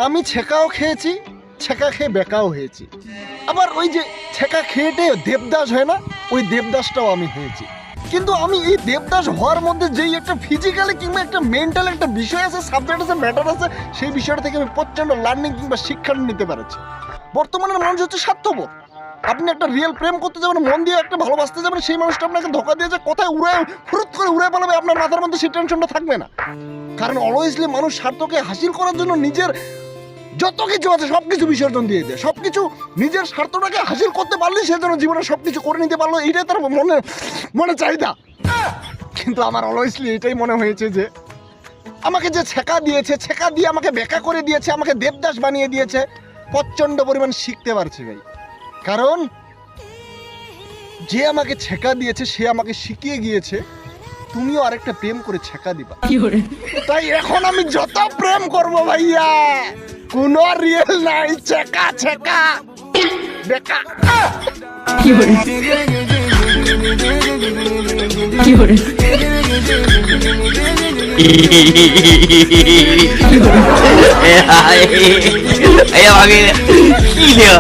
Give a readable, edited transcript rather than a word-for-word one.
আমি ছেঁকাও খেয়েছি, ছেঁকা খেয়ে বেকাও হয়েছি। আবার ওই যে ছেঁকা খেয়েটে দেবদাস হয় না, ওই দেবদাসটাও আমি হয়েছি। কিন্তু আমি এই দেবদাস হওয়ার মধ্যে যেই একটা ফিজিক্যালি কিংবা একটা মেন্টাল একটা বিষয় আছে, সাবজেক্ট আছে, ম্যাটার আছে, সেই বিষয়টা থেকে আমি প্রচণ্ড লার্নিং কিংবা শিক্ষা নিতে পেরেছি। বর্তমানের মানুষ হচ্ছে স্বার্থপর। আপনি একটা রিয়েল প্রেম করতে যাবেন, মন দিয়ে একটা ভালোবাসতে যাবেন, সেই মানুষটা আপনাকে ধোকা দিয়ে যে কোথায় ফুরুত করে উড়ে পালাবে, আপনার মাথার মধ্যে সেই টেনশনটা থাকবে না। কারণ অলওয়েজলি মানুষ স্বার্থকে হাসিল করার জন্য নিজের যত কিছু আছে সব কিছু বিসর্জন দিয়ে দেয়। সব কিছু নিজের স্বার্থটাকে হাসিল করতে পারলে সে যেন জীবনে সব কিছু করে নিতে পারলো, এইটাই তার মনে চাহিদা। কিন্তু আমার অলওয়েজলি এটাই মনে হয়েছে যে আমাকে যে ছেঁকা দিয়েছে, ছেঁকা দিয়ে আমাকে বেকা করে দিয়েছে, আমাকে দেবদাস বানিয়ে দিয়েছে, প্রচণ্ড পরিমাণ শিখতে পারছে ভাই। কারণ যে আমাকে ছেঁকা দিয়েছে সে আমাকে শিখিয়ে গিয়েছে তুমিও আরেকটা প্রেম করে ছেঁকা দিবা। তাই এখন আমি যত প্রেম করব ভাইয়া, কোনো রিয়েল নাই, ছেঁকা ছেঁকা বেকা। Aí, amiga, filha.